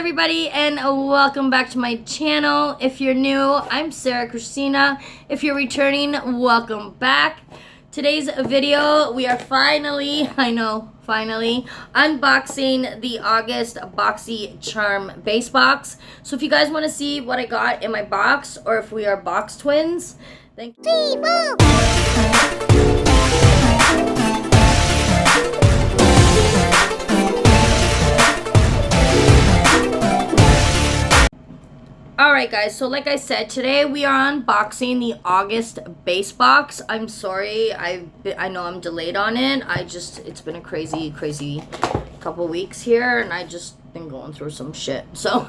everybody, and welcome back to my channel. If you're new, I'm Sarah Christina. If you're returning, welcome back. Today's video, we are finally unboxing the August Boxycharm bass box. So if you guys want to see what I got in my box, or if we are box twins, thank you. 3, 4. Alright guys, so like I said, today we are unboxing the August bass box. I'm sorry, I know I'm delayed on it. It's been a crazy couple weeks here, and I just been going through some shit. So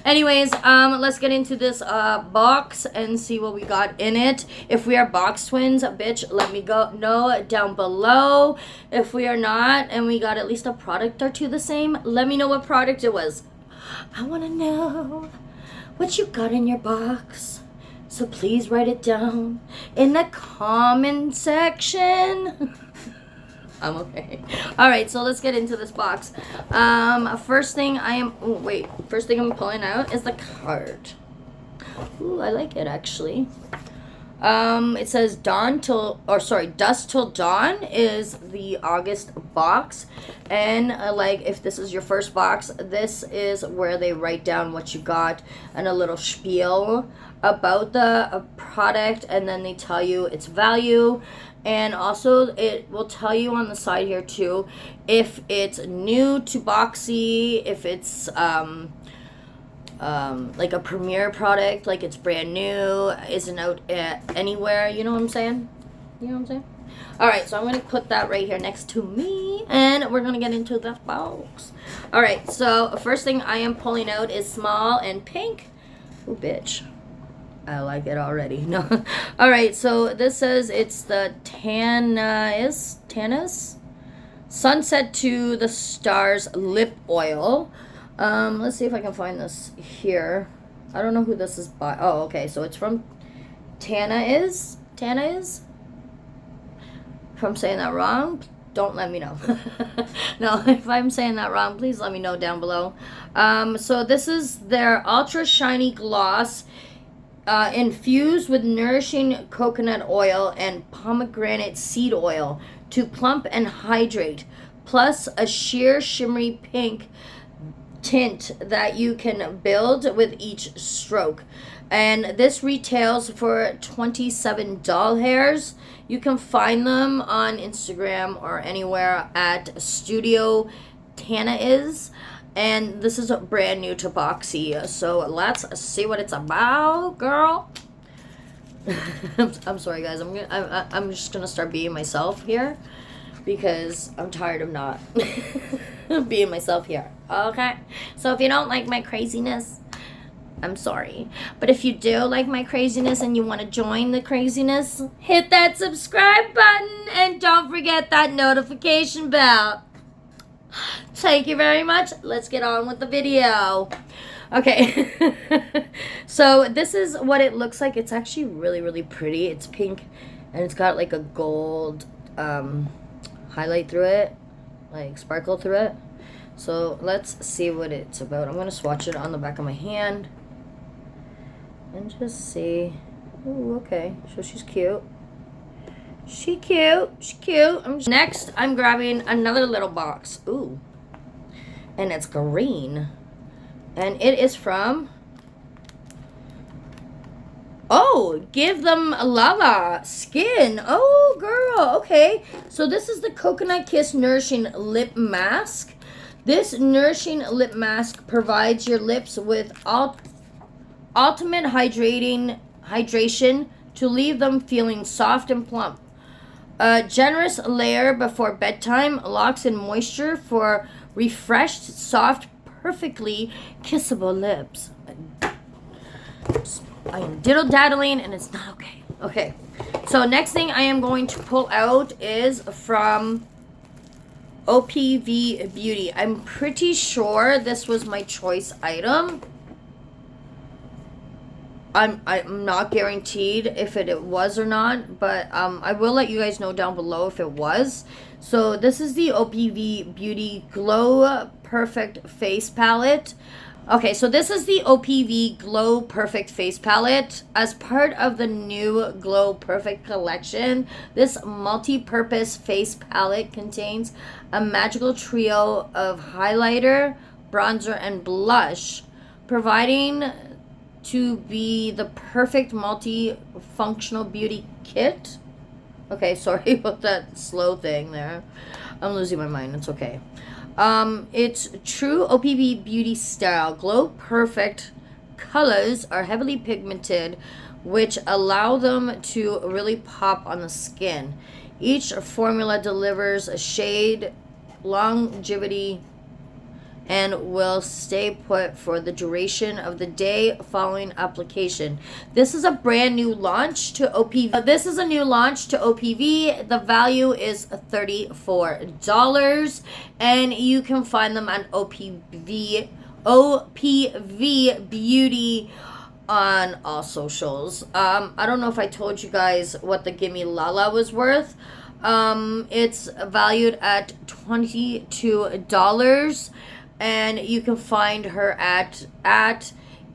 anyways, let's get into this box and see what we got in it. If we are box twins, bitch, let me know down below. If we are not, and we got at least a product or two the same, let me know what product it was. I want to know what you got in your box, so please write it down in the comment section. I'm okay. All right, so let's get into this box. First thing I'm pulling out is the card. Ooh, I like it actually. It says Dusk Till Dawn is the August box, and like if this is your first box, this is where they write down what you got and a little spiel about the product, and then they tell you its value, and also it will tell you on the side here too if it's new to Boxy, if it's like a premiere product, like it's brand new, isn't out anywhere, you know what I'm saying? Alright, so I'm going to put that right here next to me, and we're going to get into the box. Alright, so first thing I am pulling out is small and pink. Oh, bitch. I like it already. No. Alright, so this says it's the Tannis Sunset to the Stars Lip Oil. Let's see if I can find this here. I don't know who this is by. Oh, okay. So it's from Tana is. If I'm saying that wrong, don't let me know. No, if I'm saying that wrong, please let me know down below. So this is their ultra shiny gloss, infused with nourishing coconut oil and pomegranate seed oil to plump and hydrate, plus a sheer shimmery pink tint that you can build with each stroke. And this retails for 27 doll hairs. You can find them on Instagram or anywhere at Studio Tana is, and this is brand new to Boxy, so let's see what it's about, girl. I'm sorry guys, I'm just gonna start being myself here because I'm tired of not being myself here. Okay, so if you don't like my craziness, I'm sorry, but if you do like my craziness and you want to join the craziness, hit that subscribe button and don't forget that notification bell. Thank you very much. Let's get on with the video. Okay. So this is what it looks like. It's actually really pretty. It's pink, and it's got like a gold highlight through it, like sparkle through it. So let's see what it's about. I'm going to swatch it on the back of my hand and just see. Ooh, okay. So she's cute. She's cute. Next, I'm grabbing another little box. Ooh. And it's green. And it is from... Oh, Give Them Lava Skin. Oh, girl. Okay. So this is the Coconut Kiss Nourishing Lip Mask. This nourishing lip mask provides your lips with ultimate hydration to leave them feeling soft and plump. A generous layer before bedtime locks in moisture for refreshed, soft, perfectly kissable lips. I am diddle-daddling, and it's not okay. Okay, so next thing I am going to pull out is from OPV Beauty. I'm pretty sure this was my choice item. I'm not guaranteed if it was or not, but I will let you guys know down below if it was. So this is the OPV Beauty Glow Perfect Face Palette. Okay, so this is the OPV Glow Perfect Face Palette. As part of the new Glow Perfect collection, this multi-purpose face palette contains a magical trio of highlighter, bronzer, and blush, providing to be the perfect multi-functional beauty kit. Okay, sorry about that slow thing there. I'm losing my mind. It's okay. It's true OPV beauty style. Glow Perfect colors are heavily pigmented, which allow them to really pop on the skin. Each formula delivers a shade, longevity, and will stay put for the duration of the day following application. This is a brand new launch to OPV. This is a new launch to OPV. The value is $34, and you can find them at OPV Beauty on all socials. I don't know if I told you guys what the Gimme Lala was worth. It's valued at $22. And you can find her at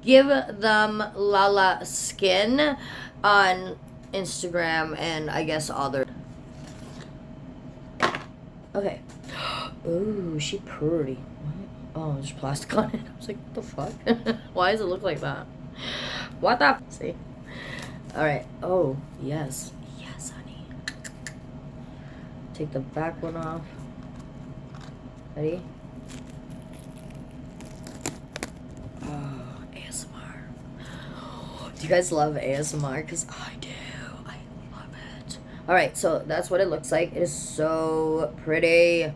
Give Them Lala Skin on Instagram and I guess other. Okay. Ooh, she pretty. Oh, there's plastic on it. I was like, what the fuck? Why does it look like that? What the? See. All right. Oh, yes. Yes, honey. Take the back one off. Ready? ASMR. Do you guys love ASMR? Because I do. I love it. Alright, so that's what it looks like. It is so pretty.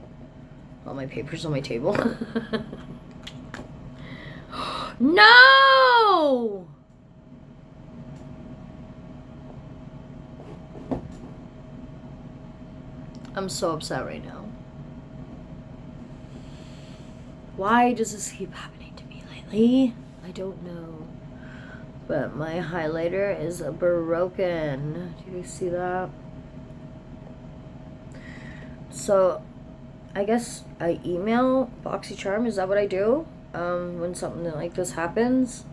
All my papers on my table. No! I'm so upset right now. Why does this keep happening to me lately? I don't know. But my highlighter is broken. Do you see that? So, I guess I email Boxycharm. Is that what I do? When something like this happens?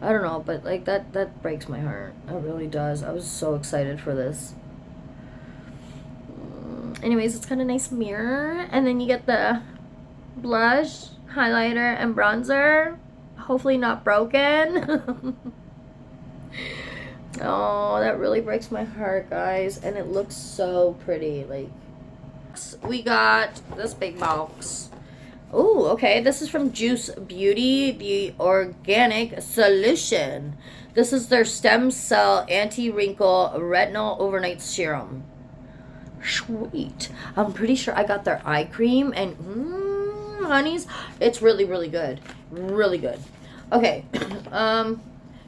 I don't know, but like that breaks my heart. It really does. I was so excited for this. Anyways, it's kind of nice mirror. And then you get the blush, highlighter, and bronzer. Hopefully not broken. Oh, that really breaks my heart, guys. And it looks so pretty. Like, we got this big box. Oh, okay. This is from Juice Beauty, the Organic Solution. This is their Stem Cell Anti-Wrinkle Retinol Overnight Serum. Sweet. I'm pretty sure I got their eye cream, and honeys, it's really, really good. Really good. Okay.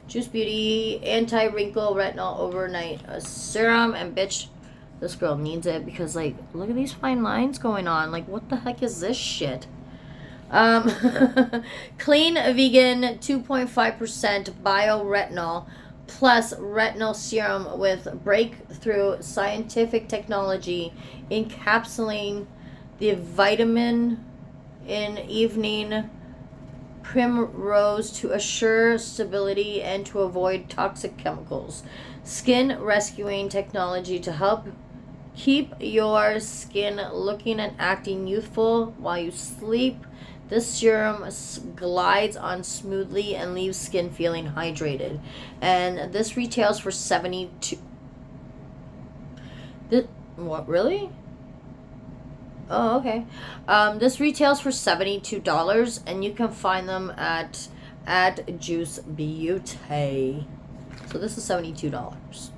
Juice Beauty Anti-Wrinkle Retinol Overnight Serum, and bitch, this girl needs it because, like, look at these fine lines going on. Like, what the heck is this shit? Clean vegan 2.5% bioretinol plus retinol serum with breakthrough scientific technology encapsulating the vitamin in evening primrose to assure stability and to avoid toxic chemicals. Skin rescuing technology to help keep your skin looking and acting youthful while you sleep. This serum glides on smoothly and leaves skin feeling hydrated. And this retails for $72. What, really? Oh, okay. This retails for $72, and you can find them at Juice Beauty. So this is $72.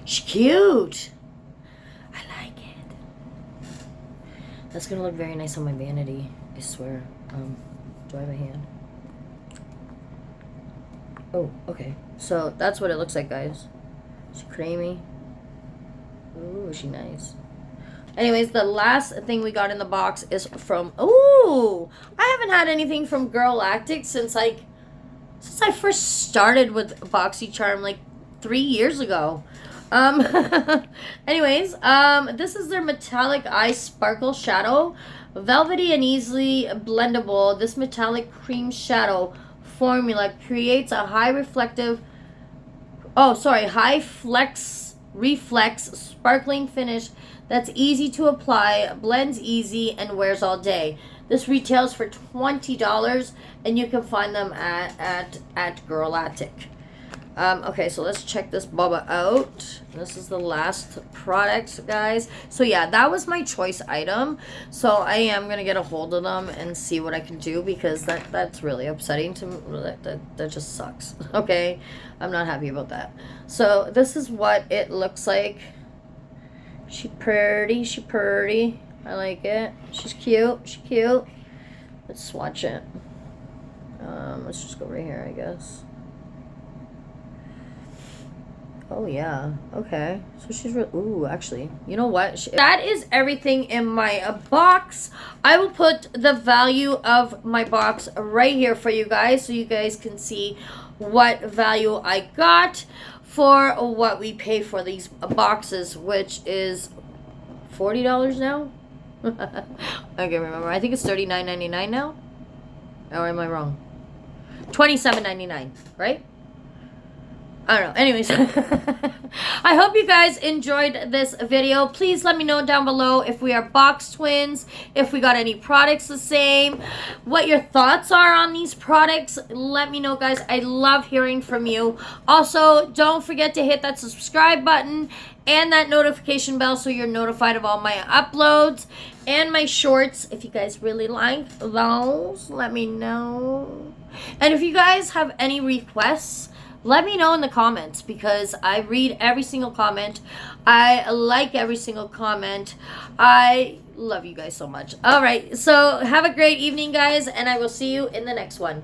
She's cute. I like it. That's gonna look very nice on my vanity, I swear. Do I have a hand? Oh, okay. So that's what it looks like, guys. She's creamy. Ooh, she nice. Anyways, the last thing we got in the box is from, ooh, I haven't had anything from Girl Lactic since I first started with Boxycharm, like 3 years ago. Anyways, this is their Metallic Eye Sparkle Shadow. Velvety and easily blendable, this metallic cream shadow formula creates a high reflex sparkling finish that's easy to apply, blends easy, and wears all day. This retails for $20, and you can find them at Girlatic. Okay, so let's check this Bubba out. This is the last product, guys. So yeah, that was my choice item. So I am gonna get a hold of them and see what I can do, because that's really upsetting to me. That just sucks. Okay, I'm not happy about that. So this is what it looks like. She pretty. I like it. She's cute. Let's swatch it. Let's just go right here, I guess. Oh yeah, okay. So she's ooh, actually, you know what? That is everything in my box. I will put the value of my box right here for you guys, so you guys can see what value I got for what we pay for these boxes, which is $40 now. I can't remember. I think it's $39.99 now. Or am I wrong? $27.99, right? I don't know. Anyways, I hope you guys enjoyed this video. Please let me know down below if we are box twins, if we got any products the same, what your thoughts are on these products. Let me know, guys. I love hearing from you. Also, don't forget to hit that subscribe button and that notification bell so you're notified of all my uploads and my shorts. If you guys really like those, let me know. And if you guys have any requests, let me know in the comments, because I read every single comment. I like every single comment. I love you guys so much. All right, so have a great evening, guys, and I will see you in the next one.